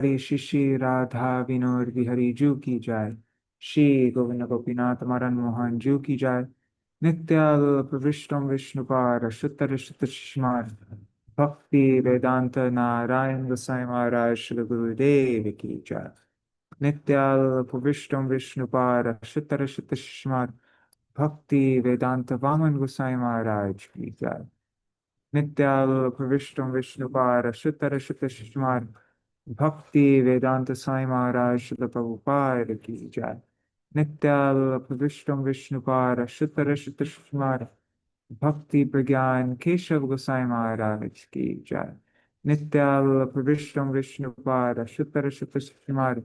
Shishi Radha Vinod Vihari Ju ki jai. Shri Govinda Gopinath Madan Mohan Ju ki jai. Nitya Pravishtam Vishnupara Shuttara Shuttashmar Bhakti-Vedānta Nārāyaṇa Gosvāmī Mahārāja Śrīla Gurudev ki jai. Nitya Pravishtam Vishnupara Shuttara Shuttashmar Bhakti-Vedānta Vaman Gosvāmī Mahārāja ki jai. Nitya Pravishtam Vishnupara Shuttara Shuttashmar Bhakti-Vedānta Swami Mahārāja Śrīla Prabhupada ki jai. Nitya Pravishtam Vishnupara Shuttara Shuttashmar Bhakti Pragyan Keshav Gosai Maharaj ki jai. Nitya Pravishtam Vishnupara Shuttara Shuttashmar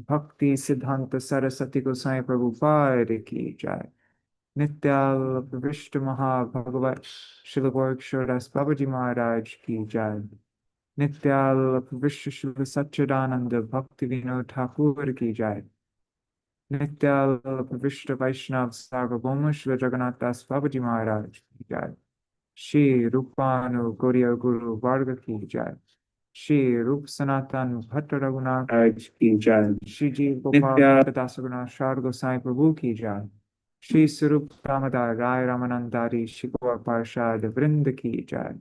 Bhakti Siddhanta Saraswati Gosai Prabhupada ki jai. Nitya Pravishta Maha Bhagavat Śrīla Gorksharas Babaji Maharaj ki jai. Nitya Pravishta Śrīla Satchidananda Bhakti Vinod Thakur ki jai. Nitya Pravishta Vaishnav Sarvabhauma Śrīla Jagannath Das Babaji Maharaj ki jai. Shri Rupanu Gauriya Guru Varga ki jai. Shri Rup Sanātana Bhatta Raghunath Raj ki jai. Shri Jeev Gopal Bhatta Dasaguna Shar Gosai Prabhu ki jai. Shri Sarup Damodara Rai Ramanandari Shikor Parshad Vrinda ki jai.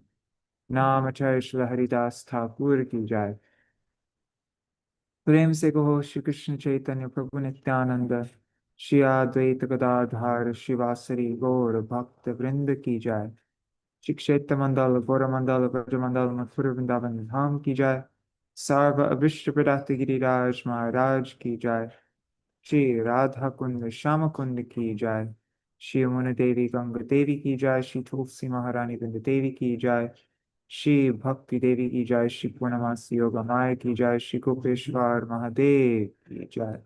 Namacharya Shri Haridas Thakur ki jai. प्रेम से कहो श्री कृष्ण चैतन्य प्रभु नित्यानंद श्री अद्वैत गदाधर शिवासरी गौर भक्त वृंद की जय। श्री क्षेत्र मंडल गौर मंडल ब्रज मंडल मथुर वृंदावन धाम की जय। सर्व अभिष्ट प्रदात गिरिराज महाराज की जय। श्री राधा कुंड श्याम कुंड की जय। श्री यमुना देवी गंगा देवी की जय। श्री तुलसी महारानी वृंद देवी की जय। श्री भक्ति देवी की जय। श्री पूर्णमासी योग माया की जय। श्री गोपेश्वर महादेव की जय।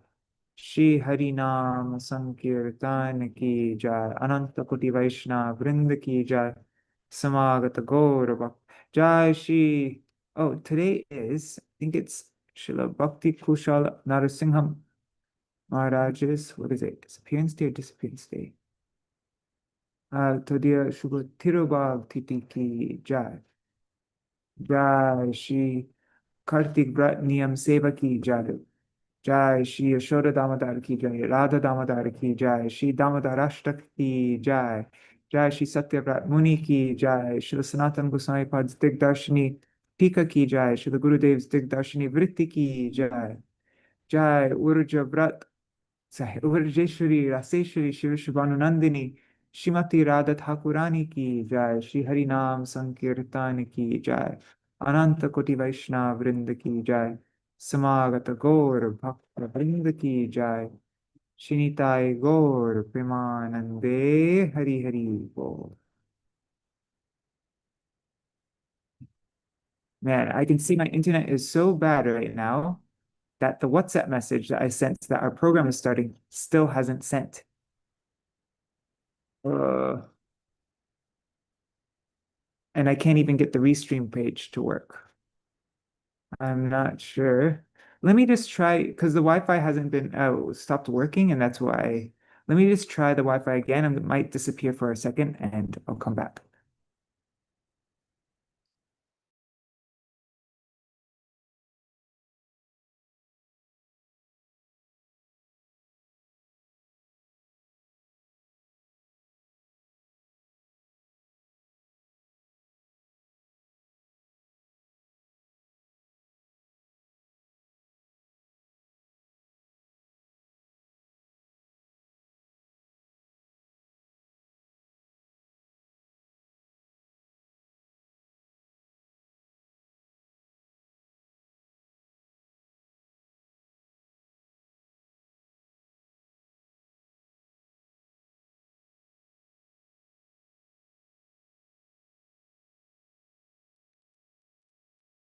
श्री हरि नाम संकीर्तन की जय। अनंत कोटि वैष्णव वृंद की जय। समागत गौर भक्त जय Shri oh today is I think it's Srila Bhakti Kushal Narasimham Maharaj's what is it, disappearance day or disappearance day? Today Shubha Tirubhav Titi ki jai. Jai Shri Kārtika Vṛtt Niyam Seva ki jai. Jai Shri Yashoda Dāmodara ki jai. Radha Dāmodara ki jai. Shri Dāmodarāṣṭakam ki jai. Jai Shri Satyavrat Muni ki jai. Shri Sanātana Gosvāmī Pad's Dig-darśinī-ṭīkā ki jai. Shri Gurudev's Dig-darśinī-vṛtti ki jai. Jai Urja Vrat Urjeshwari Raseshwari Shiva Shubhanunandini Shrimati Radha Thakurani ki jai. Shri Hari Nam Sankirtan ki jai. Ananta Koti Vaishnav Vrinda ki jai. Samagata Gaur Bhakta Vrinda ki jai. Shinitai Gaur Premanande Hari Hari Bol. Man, I can see my internet is so bad right now that the WhatsApp message that I sent that our program is starting still hasn't sent. And I can't even get the restream page to work. I'm not sure. Let me just try, because the Wi-Fi hasn't been stopped working, and that's why. Let me just try the Wi-Fi again, and it might disappear for a second, and I'll come back.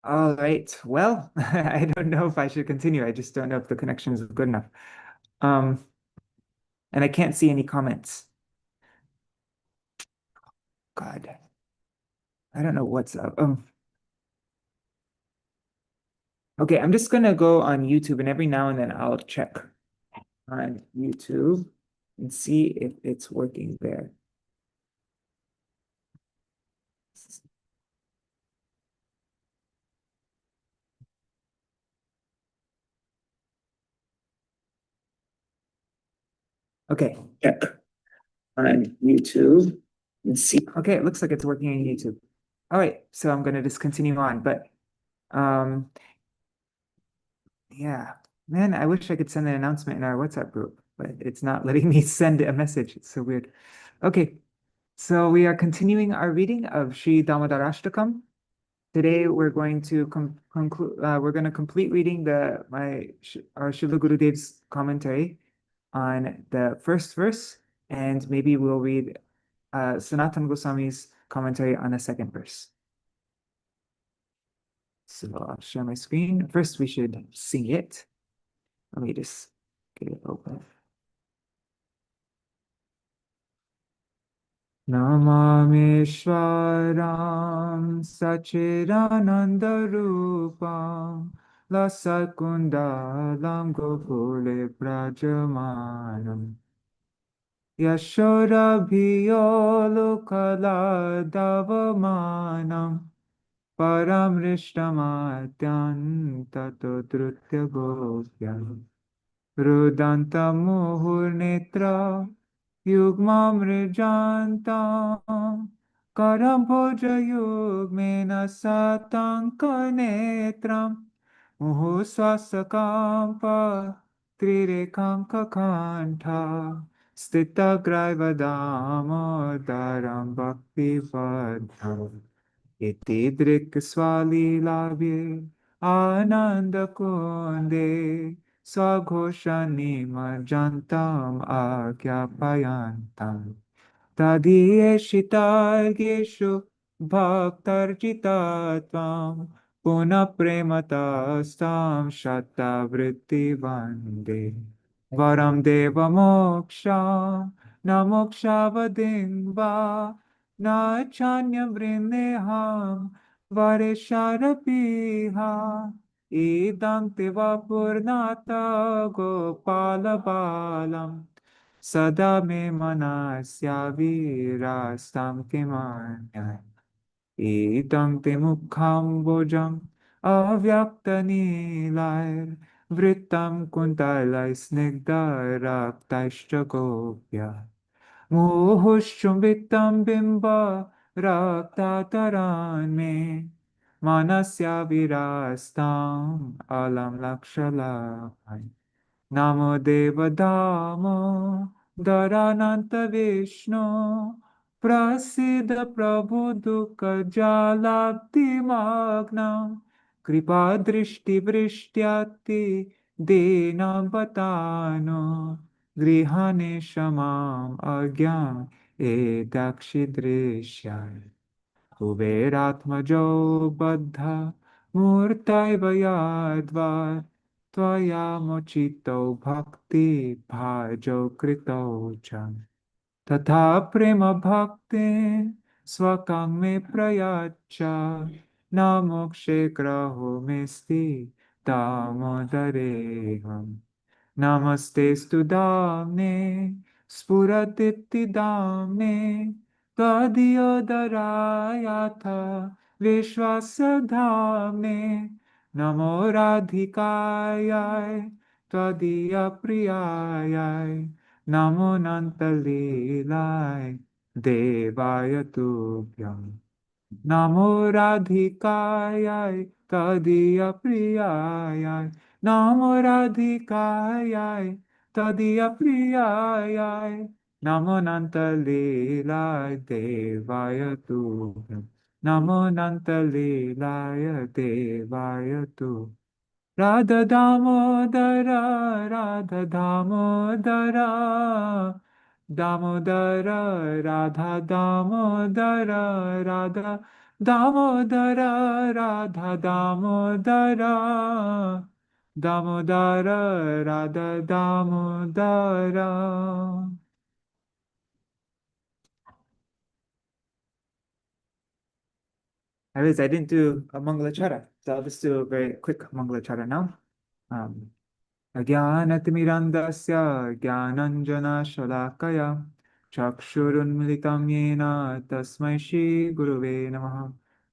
All right. Well, I don't know if I should continue. I just don't know if the connection is good enough. Um, and I can't see any comments. God, I don't know what's up. Okay, I'm just gonna go on YouTube, and every now and then I'll check on YouTube and see if it's working there. Okay. Yeah. On YouTube. Let's see. Okay, it looks like it's working on YouTube. All right, so I'm going to just continue on, but yeah, man, I wish I could send an announcement in our WhatsApp group, but it's not letting me send a message. It's so weird. Okay, so we are continuing our reading of Sri Dāmodarāṣṭakam. Today we're going to conclude. We're going to complete reading our Srila Gurudev's commentary on the first verse, and maybe we'll read Sanātana Gosvāmī's commentary on the second verse. So I'll share my screen. First, we should sing it. Let me just get it open. Namameshwaram Sachidanandarupam Lasakundalam Gokule Prajamanam Yashodabhiyolukala Paramrishtamatyan Tato Drutya Gopya rudantaṁ muhur netra-yugmaṁ mṛjantaṁ karāmbhoja-yugmena sātaṅka-netram muhuḥ śvāsa-kampa-tri-rekhāṅka-kaṇṭha sthita-graiva-dāmodaraṁ bhakti-baddham iti drik-svāli-labhye ānanda-kunde Swaghosani mṛjantaṁ ākyapayantam tadiyeshitargeshu bhaktarjitatam puna prematastam shata-vṛtti vande varam deva moksha na mokshavadin va na chanyam vrindeham varesharapiha idam teva purnata gopala balam sada me manasya virastam kimanya idam te mukham bojam avyakta nilair vrittam kuntalai snigdha gopya muhushchumbitam bimba raktataran me manasya virastam alam lakshalaya namo deva Dāmodarānanta Vishnu prasiddha prabhu dukkha jalabdi magnam kripa drishti vrishtyati dinam patano grihane shamam agyam edakshidrishyai kuberatmajo baddha murtaiva yadvat Tvaya mochito bhakti bhajo krito cha tatha prema bhakti swakam me prayacha namokshe graho mesti damodareham namaste studamne spuradipti damne tadyodarayatha vishvasadhamne Namo Radhikāyai Tvadiya Priyāyai Namo Nantalilai Devaya Tubhyam Namo Radhikāyai Tvadiya Priyāyai Namo Radhikāyai Tvadiya Priyāyai Namo Nantalilai Devaya Tubhyam Namo Nantalilaya Devaya Tu Radha Dāmodara Radha Dāmodara Dāmodara Radha Dāmodara Radha Dāmodara Radha Dāmodara Dāmodara Radha Dāmodara I realized I didn't do a Mangalachara, so I'll just do a very quick Mangalachara now. Ajnanatirmirandasya Jnananjana Shalakaya Chakshurunmilitam Yena Tasmai Shri Guruve Namaha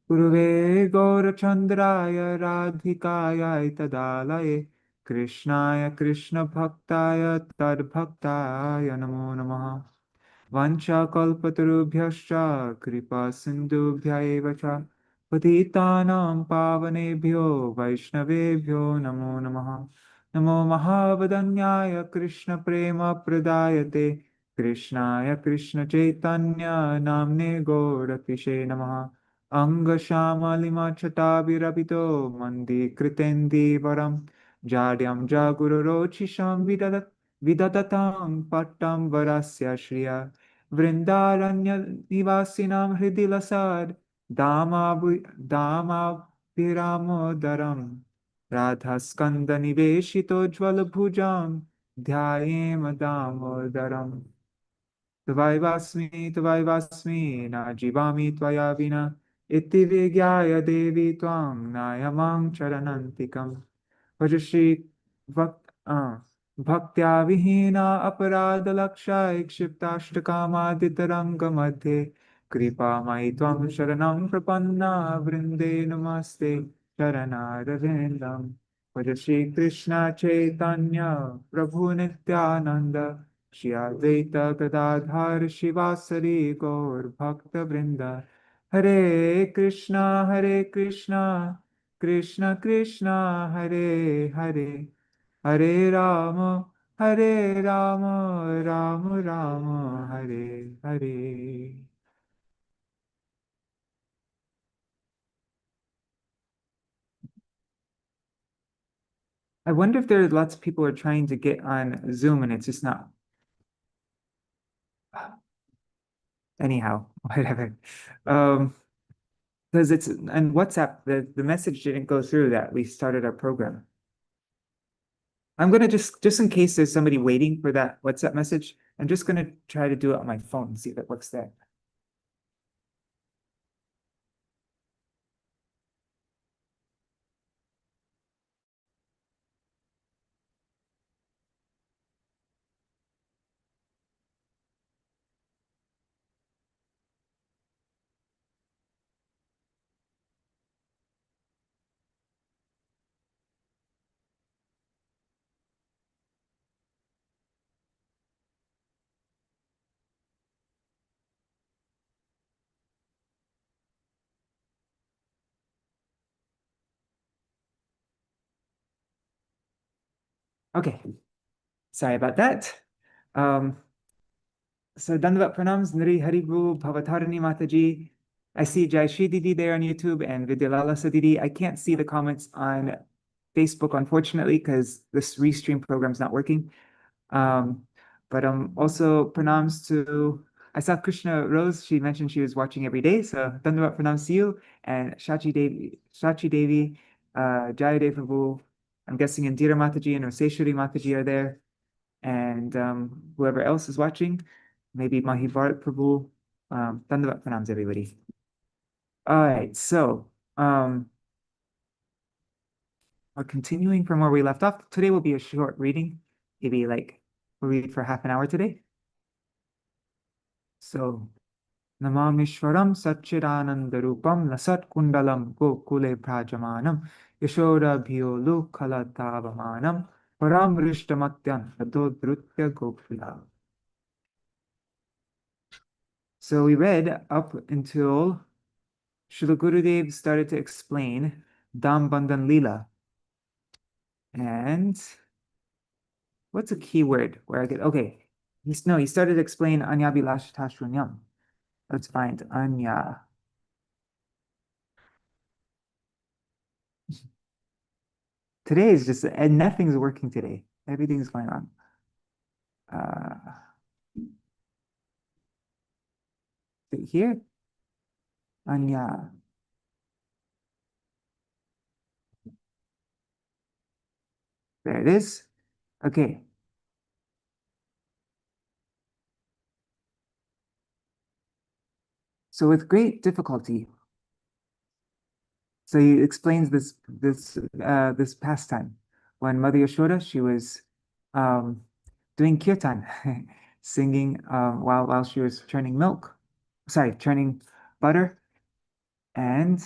Guruve Gaurachandraya Radhikaya Tadalaye Krishnaya Krishna Bhaktaya Tad Bhaktaya Namo Namaha Vancha kalpatarubhyascha kripa sindhubhya eva cha patitanam pavanebhyo vaishnavebhyo namo namaha namo mahavadanyaya Krishna prema pradayate Krishnaya Krishna chaitanya namne gaurakishe namaha anga shamalima chatavirabhito mandi kritendi varam jadyam jagurorochisham vidadatam pattam varasya shriya Vrindaranya Nivasinam Hridilasad Dāmodaraṁ Radha Skanda Niveshito Jvala Bhujam Dhyayema Dāmodaram Tvaivasmi na jivami tvaya vina iti vigyaya devi tvam nayamam charanantikam Vajashri Bhaktya Vihina Aparada Laksha Ikshiptashtakama Madhe Kripa Maitvam Sharanam Prapanna Vrinde Namaste Sharanaravindam Vajashri Krishna Chaitanya Prabhu Nityananda Shri Advaita Gadadhar Shivasari Gaur Bhakta Vrinda Hare Krishna Krishna Krishna Hare Hare Hare Rama Hare Rama Rama Rama Hare Hare. I wonder if there are lots of people who are trying to get on Zoom and it's just not. Anyhow, whatever. Because it's on WhatsApp, the message didn't go through that we started our program. I'm gonna just in case there's somebody waiting for that WhatsApp message, I'm just gonna try to do it on my phone and see if it works there. Okay, sorry about that. So Dandavat Pranams, Nari Haribu, Bhavatarani Mataji. I see Jai Shri Didi there on YouTube and Vidyalalasa Didi. I can't see the comments on Facebook, unfortunately, because this restream program's not working. But also pranams to, I saw Krishna Rose, she mentioned she was watching every day. So Dandavat Pranams to you and Shachi Devi, Jayadev Prabhu. I'm guessing Indira Mataji and Roseshwari Mataji are there. And whoever else is watching, maybe Mahivarat Prabhu. Dandavat Pranams, everybody. All right, so we're continuing from where we left off. Today will be a short reading, maybe like we'll read for half an hour today. So, Namamishwaram Satchidanandarupam Lasat Kundalam Gokule Prajamanam Yashoda Bhyolu Kalatavamanam Param Rishtamatyan Adodrutya Gokula. So we read up until Srila Gurudev started to explain Dham Bandhan Leela. And what's a key word where I get, okay. He started to explain Anya Vilashtashrunyam. Let's find Anya. Today is just, and nothing's working today. Everything's going on. Here, Anya. There it is. Okay. So with great difficulty, so he explains this pastime. When Mother Yashoda, she was doing kirtan, singing while she was churning butter, and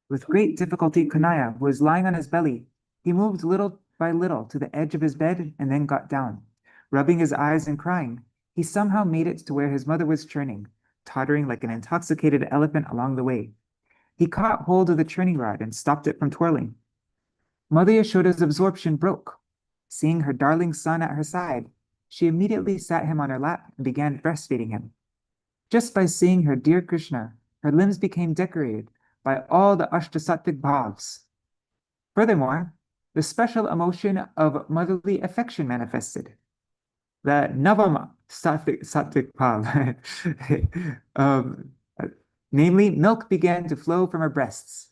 With great difficulty, Kanaya, who was lying on his belly, he moved little by little to the edge of his bed and then got down. Rubbing his eyes and crying, he somehow made it to where his mother was churning, tottering like an intoxicated elephant along the way. He caught hold of the churning rod and stopped it from twirling. Mother Yashoda's absorption broke. Seeing her darling son at her side, she immediately sat him on her lap and began breastfeeding him. Just by seeing her dear Krishna, her limbs became decorated by all the ashtasattvic bhavs. Furthermore, the special emotion of motherly affection manifested. The navama sattvic bhav, namely, milk began to flow from her breasts.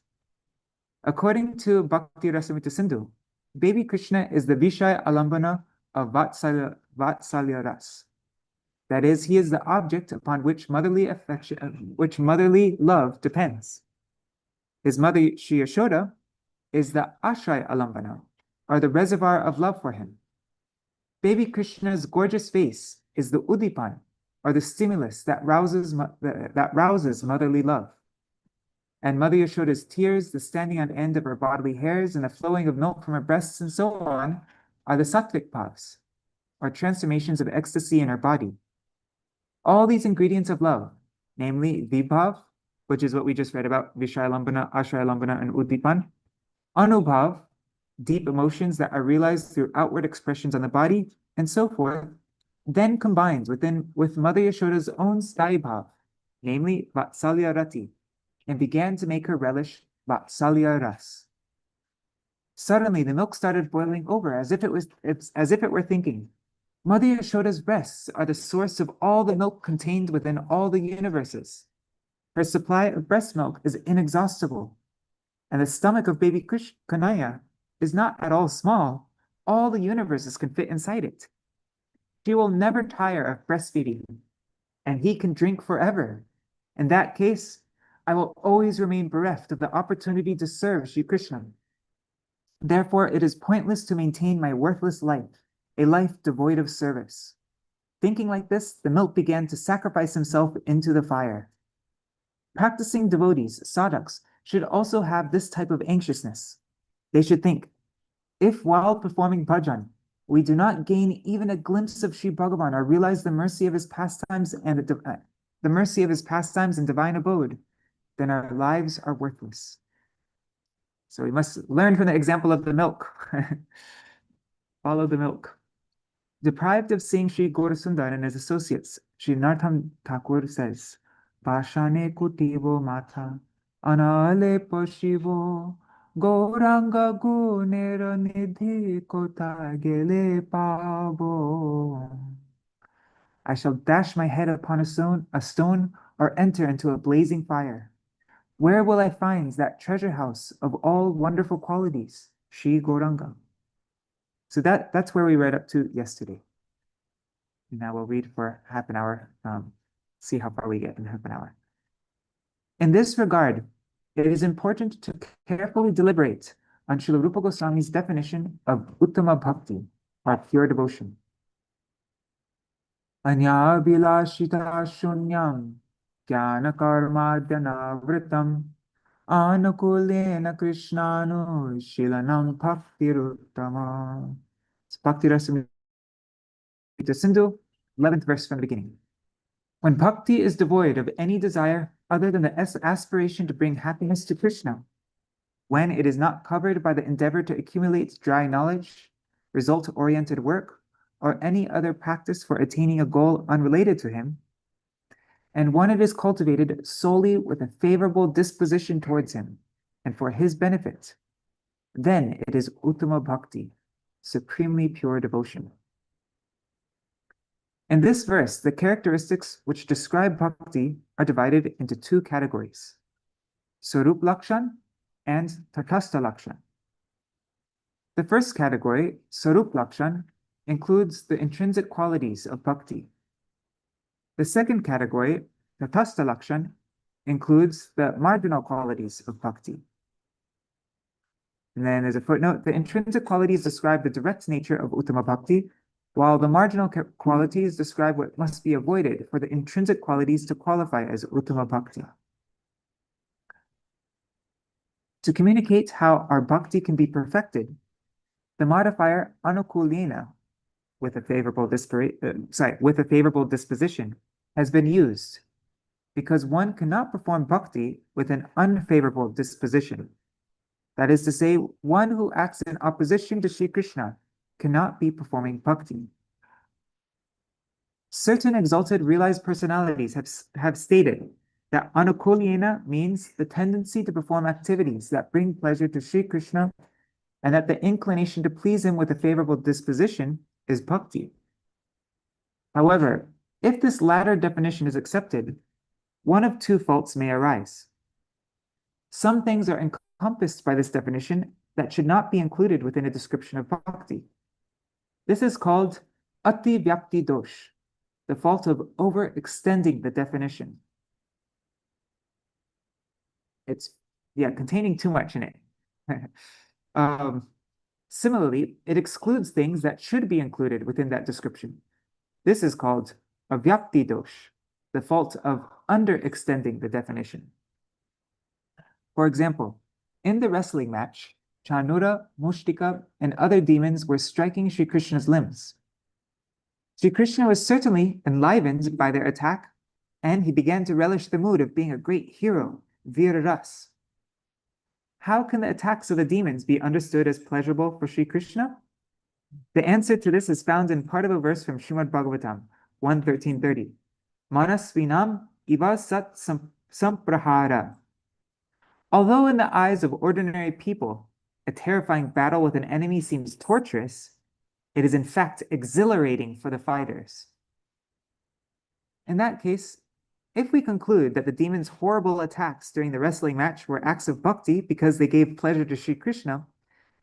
According to Bhakti Rasamrita Sindhu, baby Krishna is the Vishaya Alambana of Vatsalya Ras. That is, he is the object upon which motherly affection, which motherly love depends. His mother, Shri Yashoda, is the Ashray Alambana, or the reservoir of love for him. Baby Krishna's gorgeous face is the Udipan, or the stimulus that rouses motherly love. And Mother Yashoda's tears, the standing on end of her bodily hairs, and the flowing of milk from her breasts, and so on, are the sattvic bhavs, or transformations of ecstasy in her body. All these ingredients of love, namely vibhav, which is what we just read about, Vishayalambana, Ashrayalambana, and Udipan, anubhav, deep emotions that are realized through outward expressions on the body, and so forth, then combines with Mother Yashoda's own sthayi bhav, namely vātsalya-bhakti, and began to make her relish vātsalya ras. Suddenly, the milk started boiling over as if it were thinking, Mother Yashoda's breasts are the source of all the milk contained within all the universes. Her supply of breast milk is inexhaustible, and the stomach of baby Kanaya is not at all small. All the universes can fit inside it. She will never tire of breastfeeding, and he can drink forever. In that case, I will always remain bereft of the opportunity to serve Shri Krishna. Therefore, it is pointless to maintain my worthless life, a life devoid of service. Thinking like this, the milk began to sacrifice himself into the fire. Practicing devotees, sadhaks, should also have this type of anxiousness. They should think, if while performing bhajan, we do not gain even a glimpse of Sri Bhagavan or realize the mercy of his pastimes and divine abode, then our lives are worthless. So we must learn from the example of the milk. Follow the milk. Deprived of seeing Sri Gaurasundar and his associates, Sri Narottam Thakur says, Pashane kutivo mata, anale poshivo, Gauranga gunera nidhi kota gele pavo. I shall dash my head upon a stone, or enter into a blazing fire. Where will I find that treasure house of all wonderful qualities, Sri Gauranga? So that's where we read up to yesterday. Now we'll read for half an hour, see how far we get in half an hour. In this regard, it is important to carefully deliberate on Srila Rupa Goswami's definition of Uttama Bhakti, or pure devotion. Anya bilashita shunyam jnana karmadyanavritam anukulena krishnanu shilanam bhaktiruttama. It's Bhakti Rasamrita Sindhu, 11th verse from the beginning. When bhakti is devoid of any desire other than the aspiration to bring happiness to Krishna, when it is not covered by the endeavor to accumulate dry knowledge, result-oriented work, or any other practice for attaining a goal unrelated to him, and when it is cultivated solely with a favorable disposition towards him and for his benefit, then it is Uttama Bhakti, supremely pure devotion. In this verse, the characteristics which describe bhakti are divided into two categories, Swarup Lakshan and Tatastha Lakshan. The first category, Swarup Lakshan, includes the intrinsic qualities of bhakti. The second category, Tatastha Lakshan, includes the marginal qualities of bhakti. And then there's a footnote, the intrinsic qualities describe the direct nature of Uttama Bhakti, while the marginal qualities describe what must be avoided for the intrinsic qualities to qualify as Uttama Bhakti. To communicate how our bhakti can be perfected, the modifier anukulena, with a favorable disposition, has been used, because one cannot perform bhakti with an unfavorable disposition. That is to say, one who acts in opposition to Sri Krishna cannot be performing bhakti. Certain exalted realized personalities have stated that anukulena means the tendency to perform activities that bring pleasure to Sri Krishna, and that the inclination to please him with a favorable disposition is bhakti. However, if this latter definition is accepted, one of two faults may arise. Some things are encompassed by this definition that should not be included within a description of bhakti. This is called ati-vyapti dosh, the fault of overextending the definition. It's, containing too much in it. Similarly, it excludes things that should be included within that description. This is called avyapti dosh, the fault of underextending the definition. For example, in the wrestling match, Chanura, Mushtika, and other demons were striking Sri Krishna's limbs. Sri Krishna was certainly enlivened by their attack, and he began to relish the mood of being a great hero, Viraras. How can the attacks of the demons be understood as pleasurable for Sri Krishna? The answer to this is found in part of a verse from Śrīmad Bhagavatam 1:13:30. Manasvinam iva sat samprahara. Although in the eyes of ordinary people, a terrifying battle with an enemy seems torturous, it is in fact exhilarating for the fighters. In that case, if we conclude that the demons' horrible attacks during the wrestling match were acts of bhakti because they gave pleasure to Sri Krishna,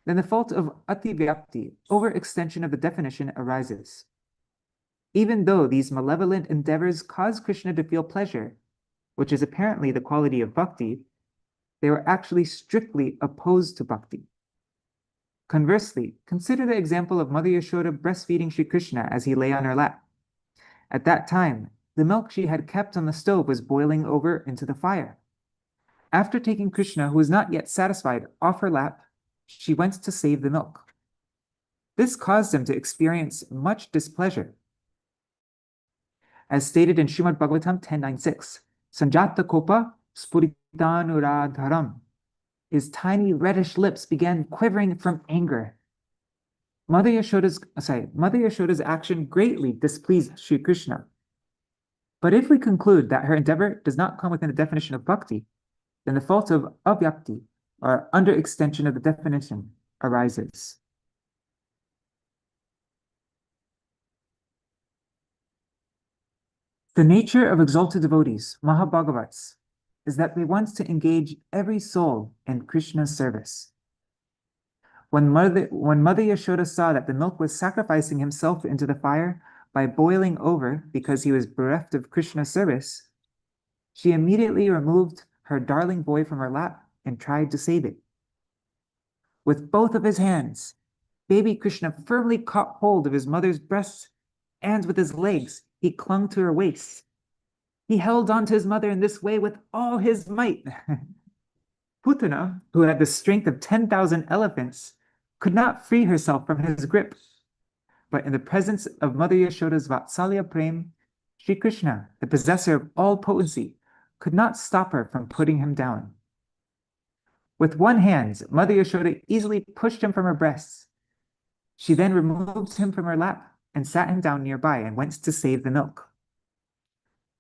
then the fault of ati-vyapti, overextension of the definition, arises. Even though these malevolent endeavors cause Krishna to feel pleasure, which is apparently the quality of bhakti, they were actually strictly opposed to bhakti. Conversely, consider the example of Mother Yashoda breastfeeding Sri Krishna as he lay on her lap. At that time, the milk she had kept on the stove was boiling over into the fire. After taking Krishna, who was not yet satisfied, off her lap, she went to save the milk. This caused him to experience much displeasure. As stated in Śrīmad Bhagavatam 10:9-6, Sanjata Kopa Spuritanurādharam. His tiny reddish lips began quivering from anger. Mother Yashoda's action greatly displeased Sri Krishna. But if we conclude that her endeavor does not come within the definition of bhakti, then the fault of avyapti, or underextension of the definition, arises. The nature of exalted devotees, Mahabhagavats, is that they want to engage every soul in Krishna's service. When Mother Yashoda saw that the milk was sacrificing himself into the fire by boiling over because he was bereft of Krishna's service, she immediately removed her darling boy from her lap and tried to save it. With both of his hands, baby Krishna firmly caught hold of his mother's breasts, and with his legs, he clung to her waist. He held on to his mother in this way with all his might. Putana, who had the strength of 10,000 elephants, could not free herself from his grip. But in the presence of Mother Yashoda's vātsalya-prema, Sri Krishna, the possessor of all potency, could not stop her from putting him down. With one hand, Mother Yashoda easily pushed him from her breasts. She then removed him from her lap and sat him down nearby and went to save the milk.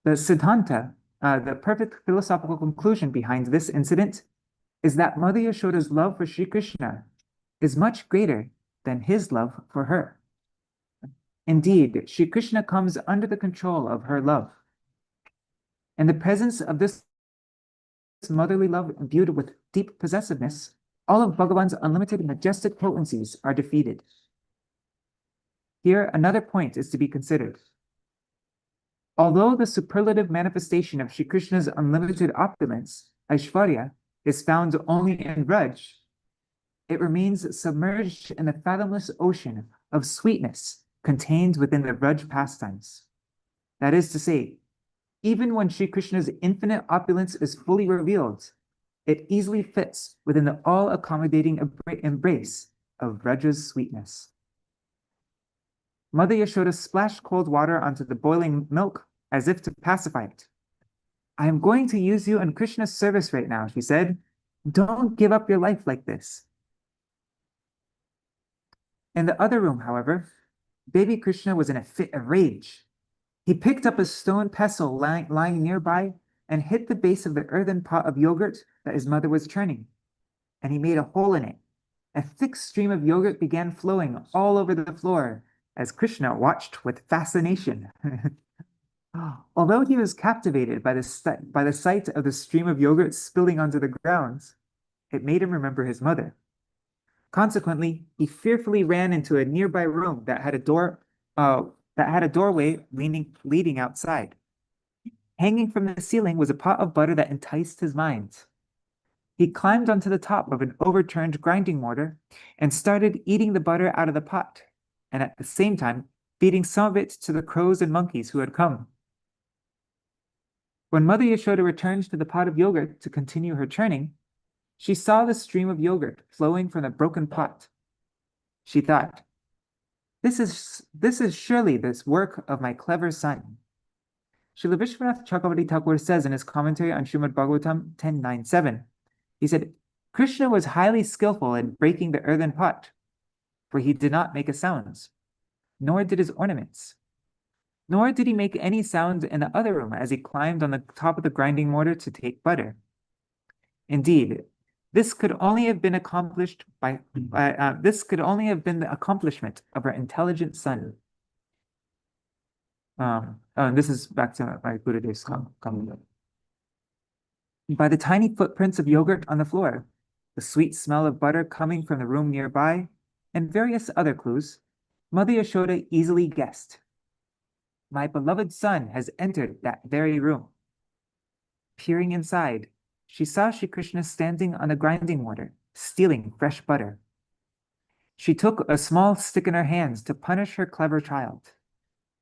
The Siddhanta, the perfect philosophical conclusion behind this incident, is that Mother Yashoda's love for Sri Krishna is much greater than his love for her. Indeed, Sri Krishna comes under the control of her love. In the presence of this motherly love imbued with deep possessiveness, all of Bhagavan's unlimited majestic potencies are defeated. Here, another point is to be considered. Although the superlative manifestation of Sri Krishna's unlimited opulence, Aishvarya, is found only in Braj, it remains submerged in the fathomless ocean of sweetness contained within the Braj pastimes. That is to say, even when Sri Krishna's infinite opulence is fully revealed, It easily fits within the all-accommodating embrace of Vraja's sweetness. Mother Yashoda splashed cold water onto the boiling milk as if to pacify it. I am going to use you in Krishna's service right now, she said. Don't give up your life like this. In the other room, however, baby Krishna was in a fit of rage. He picked up a stone pestle lying nearby and hit the base of the earthen pot of yogurt that his mother was churning, and he made a hole in it. A thick stream of yogurt began flowing all over the floor as Krishna watched with fascination. Although he was captivated by the sight of the stream of yogurt spilling onto the grounds, it made him remember his mother. Consequently, he fearfully ran into a nearby room that had a doorway leading outside. Hanging from the ceiling was a pot of butter that enticed his mind. He climbed onto the top of an overturned grinding mortar and started eating the butter out of the pot, and at the same time feeding some of it to the crows and monkeys who had come. When Mother Yashoda returned to the pot of yogurt to continue her churning, she saw the stream of yogurt flowing from the broken pot. She thought, this is surely this work of my clever son. Śrīla Vishwanath Chakravarti Thakur says in his commentary on Śrīmad Bhagavatam 10.9.7, he said, Krishna was highly skillful in breaking the earthen pot, for he did not make a sound, nor did his ornaments. Nor did he make any sound in the other room as he climbed on the top of the grinding mortar to take butter. Indeed, this could only have been accomplished the accomplishment of her intelligent son. And this is back to my Gurudev's comment. By the tiny footprints of yogurt on the floor, the sweet smell of butter coming from the room nearby, and various other clues, Mother Yashoda easily guessed. My beloved son has entered that very room. Peering inside, she saw Shri Krishna standing on the grinding mortar, stealing fresh butter. She took a small stick in her hands to punish her clever child,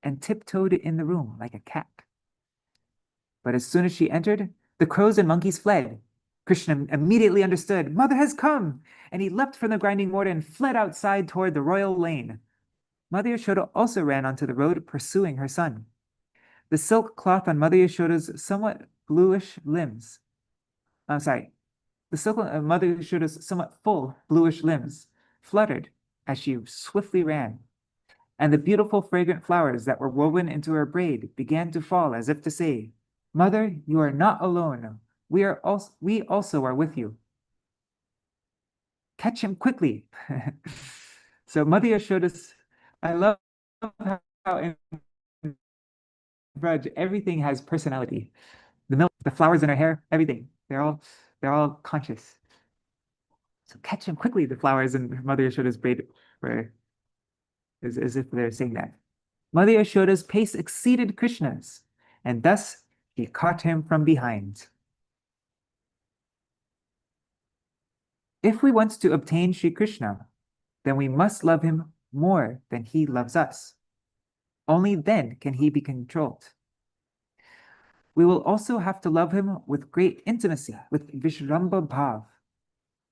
and tiptoed in the room like a cat. But as soon as she entered, the crows and monkeys fled. Krishna immediately understood, Mother has come, and he leapt from the grinding mortar and fled outside toward the royal lane. Mother Yashoda also ran onto the road, pursuing her son. The silk cloth on Mother Yashoda's somewhat bluish limbs, the silk on Mother Yashoda's somewhat full bluish limbs fluttered as she swiftly ran, and the beautiful fragrant flowers that were woven into her braid began to fall as if to say, Mother, you are not alone. We also are with you. Catch him quickly. So Mother Yashoda's, I love how in Braj everything has personality. The milk, the flowers in her hair, everything. They're all conscious. So catch him quickly, the flowers in Mother Yashoda's braid were as if they're saying that. Mother Yashoda's pace exceeded Krishna's, and thus he caught him from behind. If we want to obtain Shri Krishna, then we must love him more than he loves us. Only then can he be controlled. We will also have to love him with great intimacy, with Vishramba Bhav,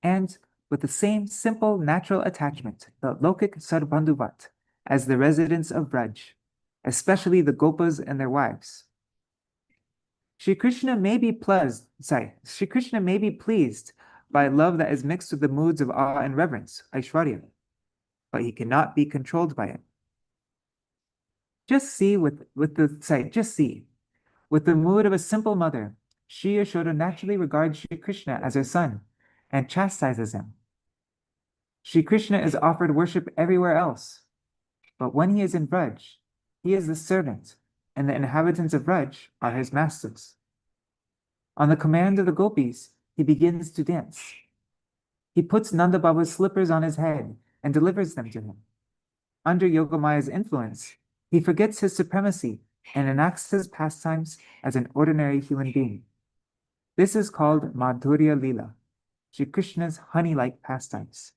and with the same simple natural attachment, the Lokik Sarbandhuvat, as the residents of Braj, especially the Gopas and their wives. Shri Krishna may be pleased by love that is mixed with the moods of awe and reverence, Aishwarya, but he cannot be controlled by it. Just see with the mood of a simple mother, Shri Yashoda naturally regards Shri Krishna as her son and chastises him. Shri Krishna is offered worship everywhere else, but when he is in Braj, he is the servant, and the inhabitants of Braj are his masters. On the command of the gopis, he begins to dance. He puts Nanda Baba's slippers on his head and delivers them to him. Under Yogamaya's influence, he forgets his supremacy and enacts his pastimes as an ordinary human being. This is called Madhurya Lila, Shri Krishna's honey-like pastimes.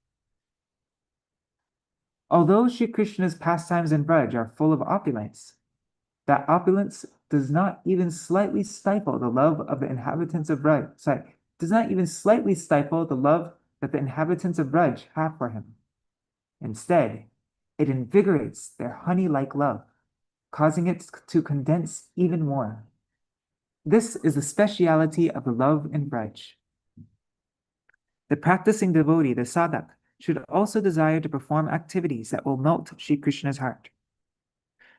Although Shri Krishna's pastimes in Braj are full of opulence, that opulence does not even slightly stifle the love of the inhabitants of Braj, does not even slightly stifle the love that the inhabitants of Braj have for him. Instead, it invigorates their honey-like love, causing it to condense even more. This is the speciality of the love in Braj. The practicing devotee, the sadhak, should also desire to perform activities that will melt Shri Krishna's heart.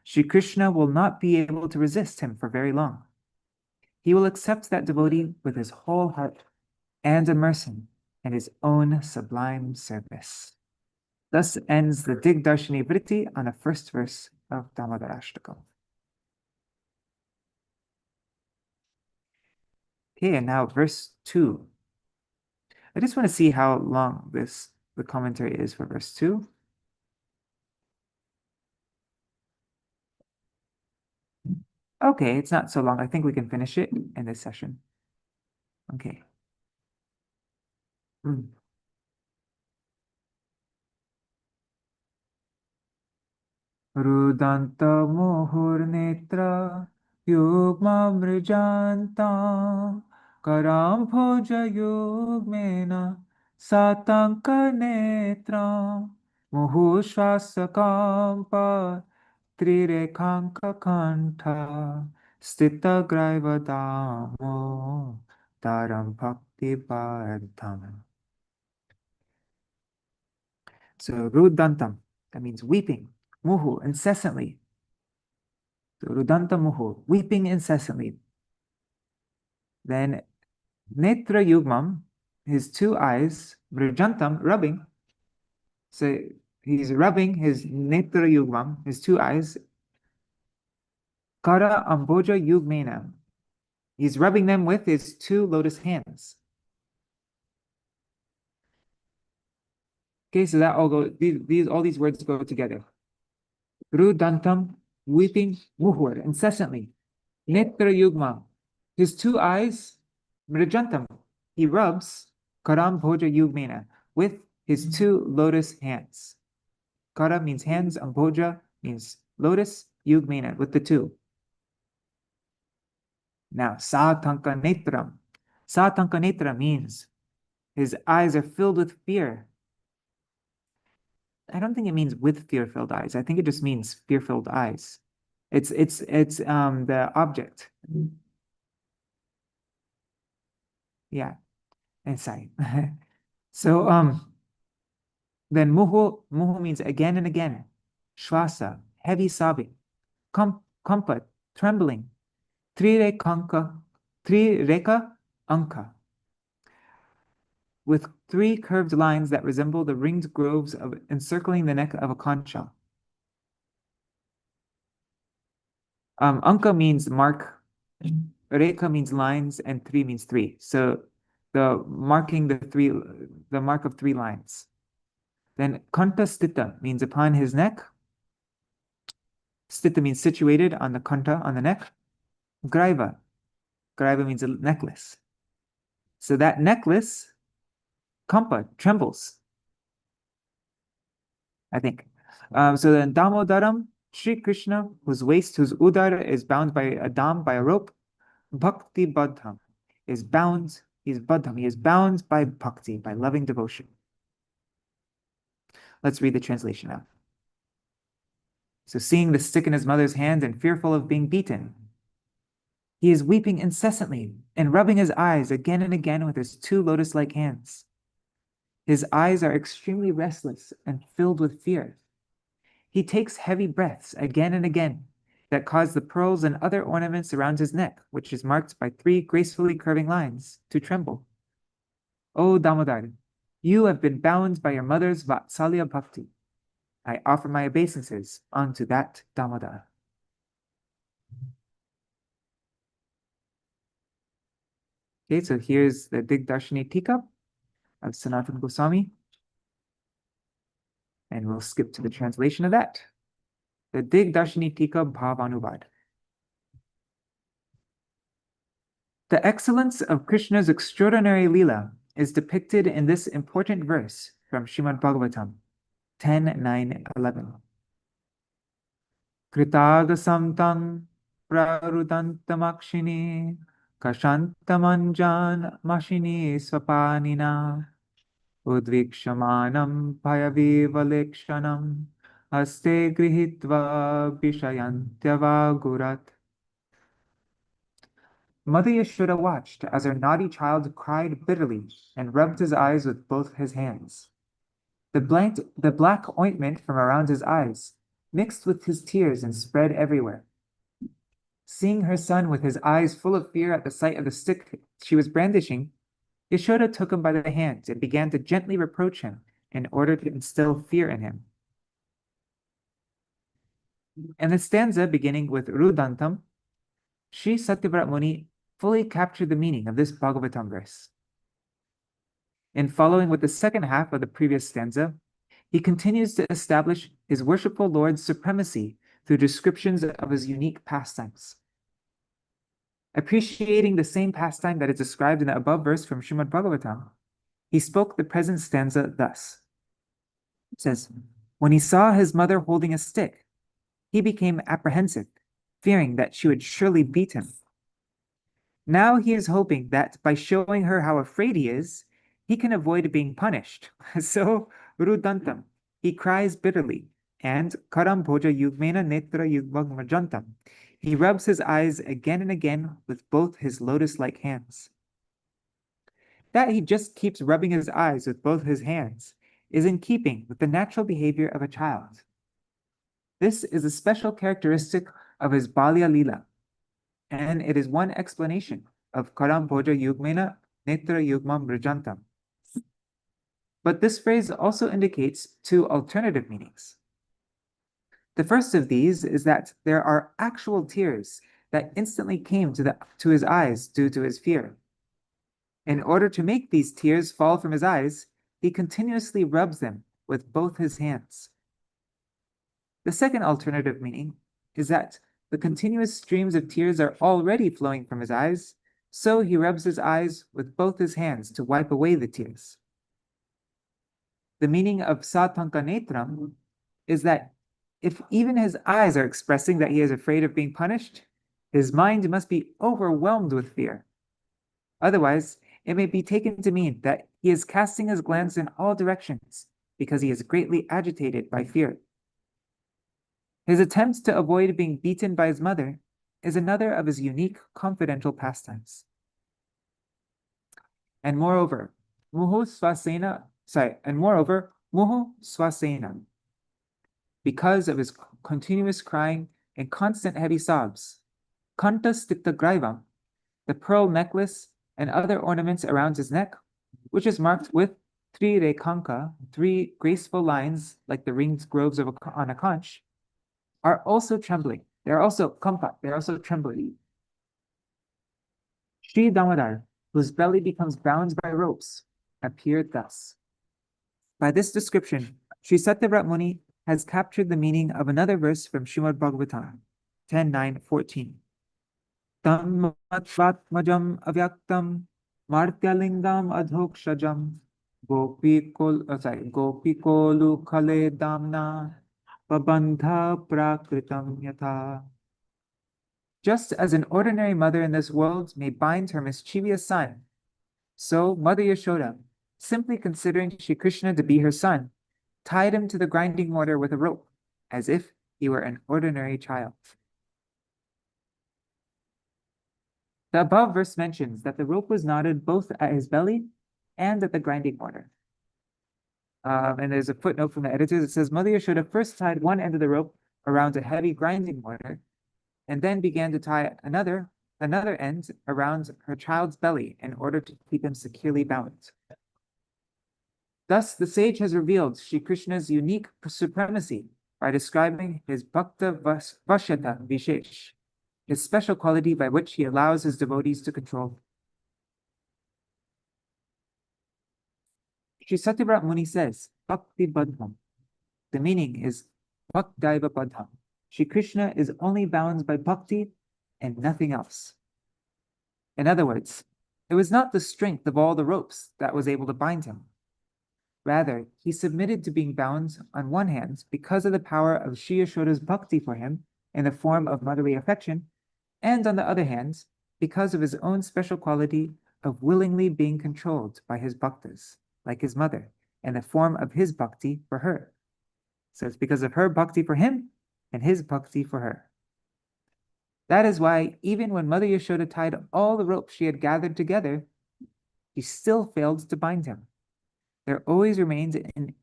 Shri Krishna will not be able to resist him for very long. He will accept that devotee with his whole heart and immerse him in his own sublime service. Thus ends the Dig-darśinī-vṛtti on the first verse of Dāmodarāṣṭakam. Okay, and now verse 2. I just want to see how long the commentary is for verse 2. Okay, it's not so long. I think we can finish it in this session. Okay. Rudantaṁ muhur netra-yugmaṁ mṛjantaṁ karāmbhoja-yugmena sātaṅka-netram muhuḥ śvāsa-kampa-tri-rekhāṅka-kaṇṭha sthita-graiva-dāmodaraṁ bhakti-baddham. So rudantaṁ, that means weeping. Muhur, incessantly. So rudantaṁ muhur, weeping incessantly. Then netra-yugmaṁ, his two eyes, mṛjantaṁ, rubbing. So he's rubbing his netra-yugmaṁ, his two eyes. Karāmbhoja-yugmena, he's rubbing them with his two lotus hands. Okay, so that all go, all these words go together. Rudantaṁ, weeping, muhur, incessantly. Netra-yugmaṁ, his two eyes, mṛjantaṁ, he rubs karāmbhoja-yugmena with his two lotus hands. Kara means hands, ambhoja means lotus, yugmena with the two. Now, sātaṅka-netram. Sātaṅka-netram means his eyes are filled with fear. I don't think it means with fear-filled eyes. I think it just means fear-filled eyes. It's the object. Yeah, inside. So then muhu means again and again. Śvāsa, heavy sobbing. Kampa, trembling. Tri-rekhāṅka, with three curved lines that resemble the ringed groves encircling the neck of a conch shell. Anka means mark, rekha means lines, and tri means three. So the mark of three lines. Then kaṇṭha sthita means upon his neck. Sthita means situated on the kaṇṭha, on the neck. Graiva means a necklace. So that necklace, kampa, trembles, I think. So then Dāmodarāṁ, Shri Krishna, whose udara is bound by a dam, by a rope, bhakti-baddham, is bound, he is bound by bhakti, by loving devotion. Let's read the translation now. So seeing the stick in his mother's hand and fearful of being beaten, he is weeping incessantly and rubbing his eyes again and again with his two lotus-like hands. His eyes are extremely restless and filled with fear. He takes heavy breaths again and again that cause the pearls and other ornaments around his neck, which is marked by three gracefully curving lines, to tremble. O Dāmodara, you have been bound by your mother's vātsalya-bhakti. I offer my obeisances unto that Dāmodara. Okay, so here's the Dig-darśinī-ṭīkā of Sanātana Gosvāmī. And we'll skip to the translation of that. The Dig-darśinī-ṭīkā Bhavanubhad. The excellence of Krishna's extraordinary Lila is depicted in this important verse from Śrīmad Bhagavatam 10:9-11. Kritaga samtam prarudantamakshini kashantamanjan mashini swapanina udvikshamanam bhayavivalekṣanam haste grihitva vishayantyavagurat. Mother Yashoda watched as her naughty child cried bitterly and rubbed his eyes with both his hands. The black ointment from around his eyes mixed with his tears and spread everywhere. Seeing her son with his eyes full of fear at the sight of the stick she was brandishing, Yashoda took him by the hand and began to gently reproach him in order to instill fear in him. In the stanza beginning with rudantaṁ, Sri Satyavrat Muni fully captured the meaning of this Bhagavatam verse. In following with the second half of the previous stanza, he continues to establish his worshipful Lord's supremacy through descriptions of his unique pastimes. Appreciating the same pastime that is described in the above verse from Śrīmad Bhagavatam, he spoke the present stanza thus. It says, when he saw his mother holding a stick, he became apprehensive, fearing that she would surely beat him. Now he is hoping that by showing her how afraid he is, he can avoid being punished. So, rudantaṁ, he cries bitterly, and karāmbhoja-yugmena netra-yugmaṁ mṛjantaṁ, he rubs his eyes again and again with both his lotus-like hands. That he just keeps rubbing his eyes with both his hands is in keeping with the natural behavior of a child. This is a special characteristic of his Balya Lila, and it is one explanation of karāmbhoja-yugmena netra-yugmaṁ mṛjantaṁ. But this phrase also indicates two alternative meanings. The first of these is that there are actual tears that instantly came to his eyes due to his fear. In order to make these tears fall from his eyes, he continuously rubs them with both his hands. The second alternative meaning is that the continuous streams of tears are already flowing from his eyes, so he rubs his eyes with both his hands to wipe away the tears. The meaning of sātaṅka-netram is that if even his eyes are expressing that he is afraid of being punished, his mind must be overwhelmed with fear. Otherwise, it may be taken to mean that he is casting his glance in all directions because he is greatly agitated by fear. His attempt to avoid being beaten by his mother is another of his unique confidential pastimes. And moreover, muhuḥ swāsena, because of his continuous crying and constant heavy sobs, kaṇṭha sthita-graiva-dāmodaraṁ, the pearl necklace and other ornaments around his neck, which is marked with tri-rekhāṅka, 3 graceful lines like the ringed groves on a conch, are also trembling. They are also kampa, they are also trembling. Sri Dāmodara, whose belly becomes bound by ropes, appeared thus. By this description, Sri Satyavrat Muni has captured the meaning of another verse from Śrīmad Bhagavatam 10:9-14. Tam matvatmajam avyaktam martyalingam adhokshajam gopikolu khale damna babandha prakritam yatha. Just as an ordinary mother in this world may bind her mischievous son, so Mother Yashoda, simply considering Shri Krishna to be her son, tied him to the grinding mortar with a rope, as if he were an ordinary child. The above verse mentions that the rope was knotted both at his belly and at the grinding mortar. And there's a footnote from the editors that says Mother Yashoda first tied one end of the rope around a heavy grinding mortar, and then began to tie another end around her child's belly in order to keep him securely bound. Thus, the sage has revealed Shri Krishna's unique supremacy by describing his bhakta vashyata vishesh, his special quality by which he allows his devotees to control. Sri Satyavrat Muni says, bhakti-baddham. The meaning is bhakti-baddham. Shri Krishna is only bound by bhakti and nothing else. In other words, it was not the strength of all the ropes that was able to bind him. Rather, he submitted to being bound on one hand because of the power of Shri Yashoda's bhakti for him in the form of motherly affection, and on the other hand, because of his own special quality of willingly being controlled by his bhaktas, like his mother, in the form of his bhakti for her. So it's because of her bhakti for him and his bhakti for her. That is why even when Mother Yashoda tied all the ropes she had gathered together, she still failed to bind him. There always remains an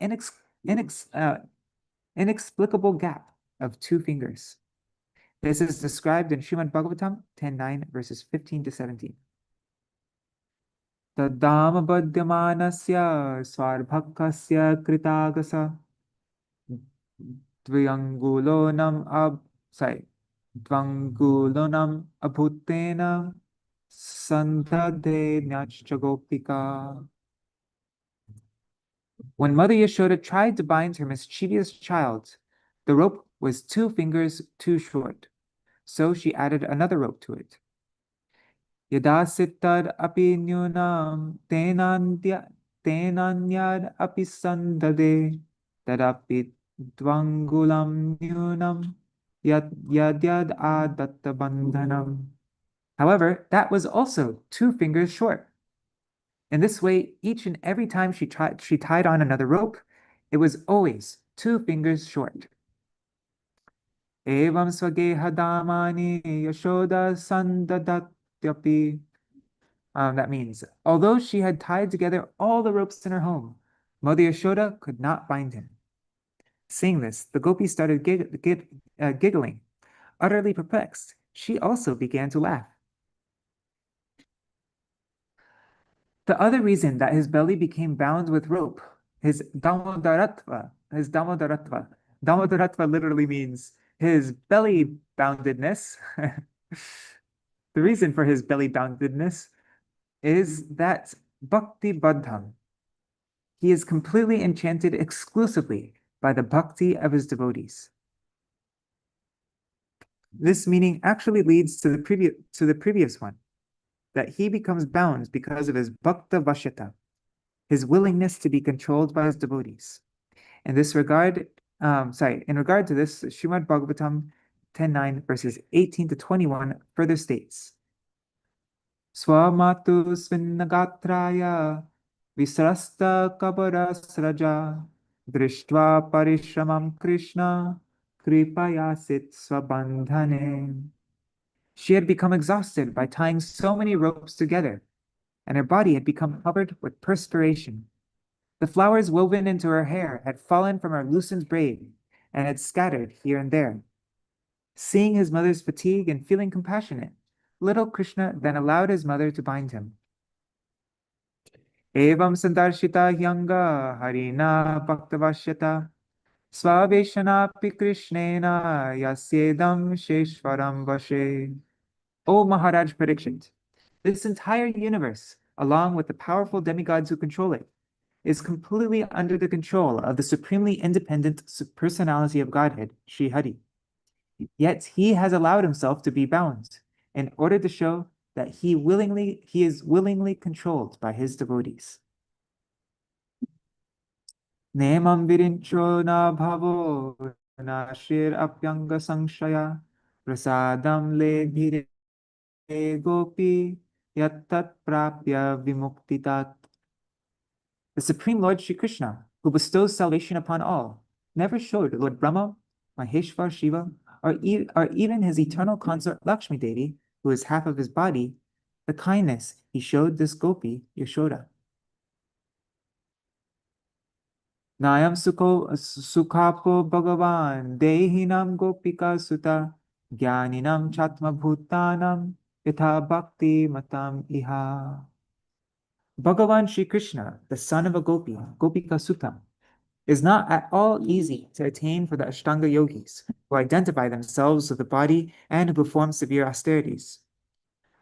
inexplicable gap of 2 fingers. This is described in Śrīmad Bhagavatam 10:9, verses 15 to 17. Tadāma-baddhyamanasya svarbhakasya kritagasa dvangulonam abhutena sandhade nyachagopika. When Mother Yashoda tried to bind her mischievous child, the rope was 2 fingers too short, so she added another rope to it. Yada sittad api nyunam tenanyad api sandade tadapi dvangulam nyunam yadyad adatta bandhanam. However, that was also 2 fingers short. In this way, each and every time she tied on another rope, it was always 2 fingers short. Evam svageha damani yashoda sandadatyapi. That means, although she had tied together all the ropes in her home, Mother Yashoda could not bind him. Seeing this, the gopi started giggling. Utterly perplexed, she also began to laugh. The other reason that his belly became bound with rope, his Dāmodaratva literally means his belly boundedness. The reason for his belly boundedness is that bhakti-baddham. He is completely enchanted exclusively by the bhakti of his devotees. This meaning actually leads to the previous one, that he becomes bound because of his bhakta vashyata, his willingness to be controlled by his devotees. In regard to this, Śrīmad Bhagavatam 10:9, verses 18 to 21 further states, Swamatu svinnagatraya visrasta kabarasraja drishtva parishramam Krishna kripayasit swabandhane. She had become exhausted by tying so many ropes together, and her body had become covered with perspiration. The flowers woven into her hair had fallen from her loosened braid and had scattered here and there. Seeing his mother's fatigue and feeling compassionate, little Krishna then allowed his mother to bind him. Evam sandarshita hyanga harina bhaktavashyata svaveshanapi krishnena yasyedam sheshvaram vashe. O Mahārāja Parikshit, this entire universe, along with the powerful demigods who control it, is completely under the control of the supremely independent personality of Godhead, Sri Hari. Yet he has allowed himself to be bound in order to show that he is willingly controlled by his devotees. Nemam virincho na bhavo na shir apyanga samshaya prasadam le bhire gopi yattat prapya vimuktitat. The Supreme Lord Sri Krishna, who bestows salvation upon all, never showed Lord Brahma, Maheshwar Shiva, or even his eternal consort Lakshmi Devi, who is half of his body, the kindness he showed this gopi, Yashoda. Nayam sukhapo bhagavan dehinam gopika sutta jnaninam chatma bhutanam yatha bhakti matam iha. Bhagavan Sri Krishna, the son of a gopi, Gopika Sutta, is not at all easy to attain for the Ashtanga yogis, who identify themselves with the body and who perform severe austerities.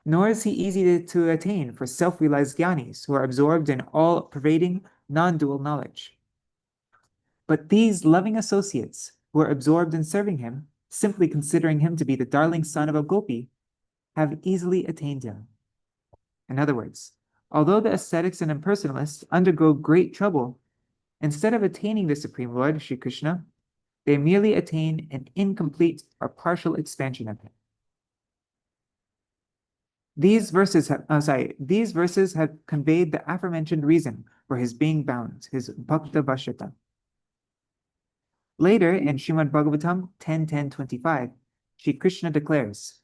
Nor is he easy to attain for self-realized jnanis, who are absorbed in all-pervading, non-dual knowledge. But these loving associates, who are absorbed in serving him, simply considering him to be the darling son of a gopi, have easily attained him. In other words, although the ascetics and impersonalists undergo great trouble, instead of attaining the Supreme Lord, Sri Krishna, they merely attain an incomplete or partial expansion of him. These verses have conveyed the aforementioned reason for his being bound, his bhakta-baddham. Later in Śrīmad Bhagavatam 10:10-25, Shri Krishna declares,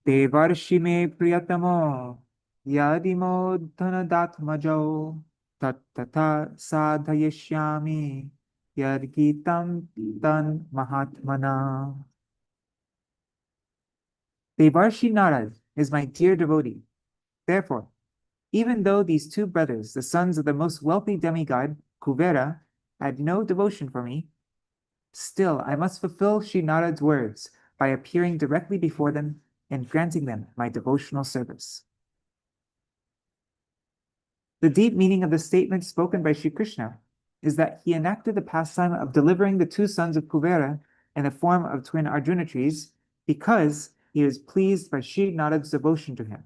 Devarshi priyatamo yadimo dhanadatmajo tattata sadhayashyami yadgitam tan mahatmana. Devarshi Narad is my dear devotee. Therefore, even though these two brothers, the sons of the most wealthy demigod, Kuvera, had no devotion for me, still I must fulfill Sri Narad's words by appearing directly before them and granting them my devotional service. The deep meaning of the statement spoken by Sri Krishna is that he enacted the pastime of delivering the two sons of Kuvera in the form of twin Arjuna trees because he is pleased by Sri Narad's devotion to him.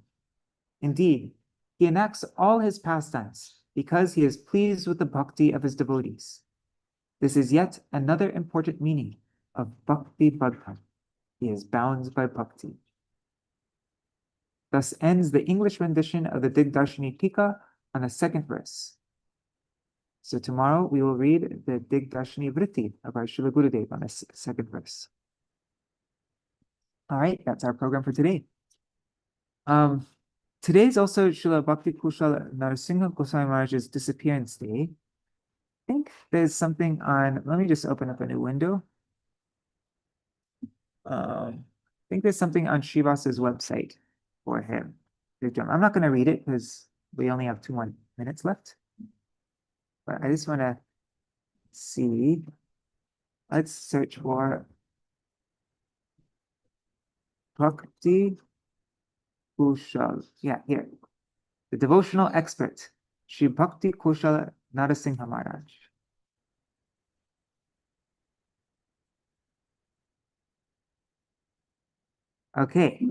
Indeed, he enacts all his pastimes because he is pleased with the bhakti of his devotees. This is yet another important meaning of bhakti-baddham. He is bound by bhakti. Thus ends the English rendition of the Dig-darśinī-ṭīkā on the second verse. So tomorrow we will read the Dig-darśinī-vṛtti of our Śrīla Gurudev on the second verse. All right, that's our program for today. Today is also Srila Bhakti Kushal Narasimha Goswami Maharaj's disappearance day. I think there's something on, let me just open up a new window. I think there's something on Srivasa's website for him. I'm not going to read it because we only have 2 more minutes left. But I just want to see. Let's search for Bhakti Kushal. Yeah, here. The devotional expert, Shri Bhakti Kushal Narasimha Maharaj. Okay.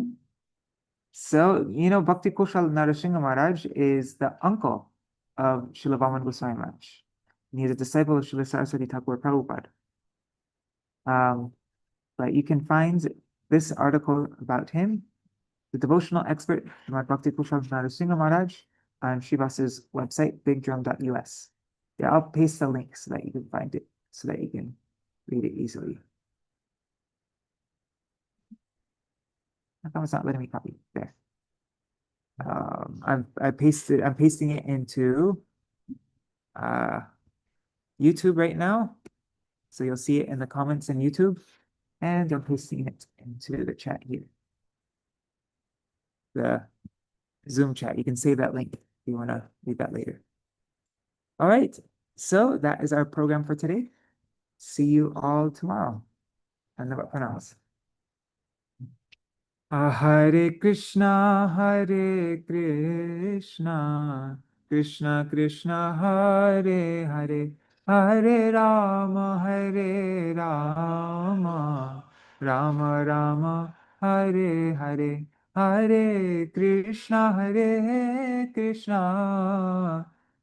So, Bhakti Kushal Narasimha Maharaj is the uncle of Srila Vaman Goswami Maharaj. And he's a disciple of Srila Saraswati Thakur Prabhupada. But you can find this article about him, the devotional expert, Bhakti Kushal Narasimha Maharaj, on Srivasa's website, bigdrum.us. Yeah, I'll paste the link so that you can find it, so that you can read it easily. How come it's not letting me copy? There. I'm pasting it into YouTube right now. So you'll see it in the comments in YouTube, and I'm pasting it into the chat here. The Zoom chat. You can save that link if you want to read that later. All right. So that is our program for today. See you all tomorrow. And the pranāmas. Hare Krishna, Krishna Krishna, Hare Hare, Hare Rama, Rama Rama, Hare Hare, Hare Krishna,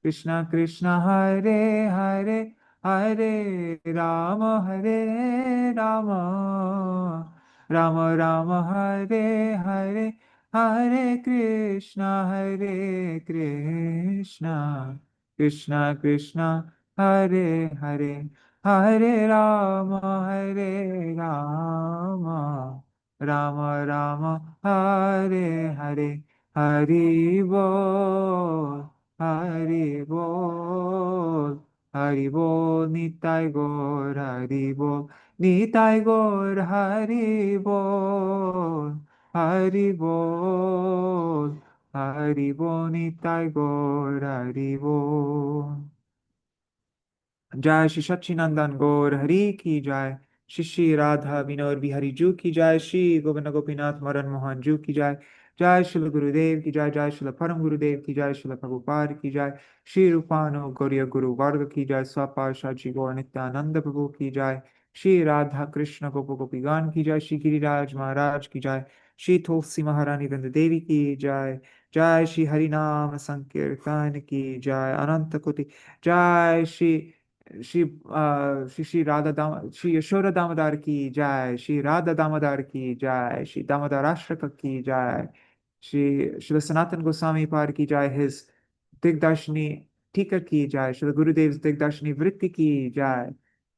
Krishna Krishna, Hare Hare, Hare Rama, Rama Rama, Hare Hare, Hare Krishna, Krishna Krishna, Hare Hare, Hare Rama, Rama Rama, Hare Hare, Hari Bol, Hari Bol, Hari Bol, Nitai Gaur, Hari Bol, Nitai Gaur, Hari Bol, Hari Bol, Hari Bol, Nitai Gaur, Hari Bol. Jai Shri Sachinandan Gaur Hari Ki Jai, Shri Shri Radha Vinod Bihari Ju Ki Jai, Shri Govinda Gopinath Madan Mohan Ju Ki Jai, Jai Shri Gurudev Ki Jai, Jai Shri Param Gurudev Ki Jai, Shri Prabhupada Ki Jai, Shri Rupano Gauriya Guru Varga Ki Jai, Swapar Shachi Gaur Nityananda Prabhu Ki Jai, Shri Radha Krishna Gopa Gopigan Ki Jai, Shri Giriraj Maharaj Ki Jai, Shri Tulsi Maharani Vrinda Devi Ki Jai, Jai Shri Harinam Sankirtan Ki Jai, Ananta Koti, Jai Shri Radha Shri Yashoda Dāmodara ki Jai, Shri Radha Dāmodara ki Jai, Shri Dāmodarāṣṭakam ki Jai, Śrīla Sanātana Gosvāmī Par ki jai, his Dig-darśinī-ṭīkā ki jai, Śrīla Gurudev's Dig-darśinī-vṛtti ki jai,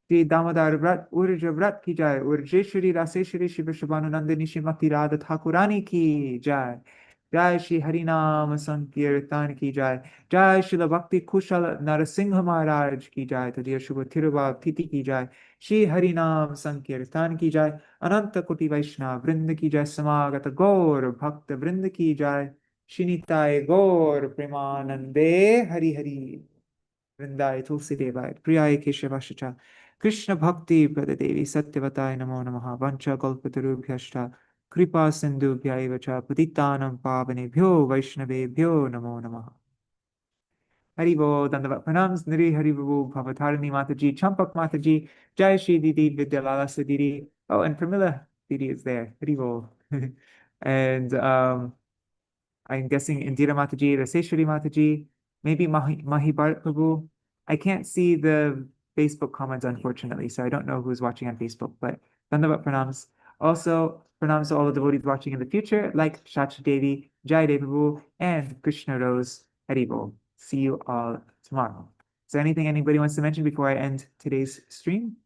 Shri Dāmodara Urja-vṛtti ki jai, Urjeshwari Raseshwari Shiva Shubhanunandini Shrimati Radha Thakurani ki jai, Jai Shri Harinam Sankirtan ki jai, Jai Śrīla Bhakti Kushal Narasingha Mahārāja ki jai, Tadiya Shubha Tirubha Titi ki jai, Shri Harinam Sankirtan ki jai, Ananta Koti Vaishnava Vrinda ki jai, Samagata Gaur Bhakta Vrinda ki jai, Shinitai Gaur Premanande Hari Hari Vrindai Tulsi Devai Priyai Keshavasacha Krishna Bhakti Pradadevi Satyavataya Namo Namaha Vancha Kalpatarubhyashta Kripa Sindhubhyaiva cha Patitanam Pavanebhyo Vaishnavebhyo Namo Namaha. Haribo, Dandavat Pranams, Niri Haribu, Bhavatarani Mataji, Champak Mataji, Jai Shri Didi, Vidyalalasa Didi. Oh, and Pramila Didi is there. Haribo. And I'm guessing Indira Mataji, Raseshwari Mataji, maybe Mahi Bharat Prabhu. I can't see the Facebook comments, unfortunately, so I don't know who's watching on Facebook, but Dandavat Pranams. Also, pranams to all the devotees watching in the future, like Shacha Devi, Jai Devabu, and Krishna Rose Haribo. See you all tomorrow. Is there anything anybody wants to mention before I end today's stream?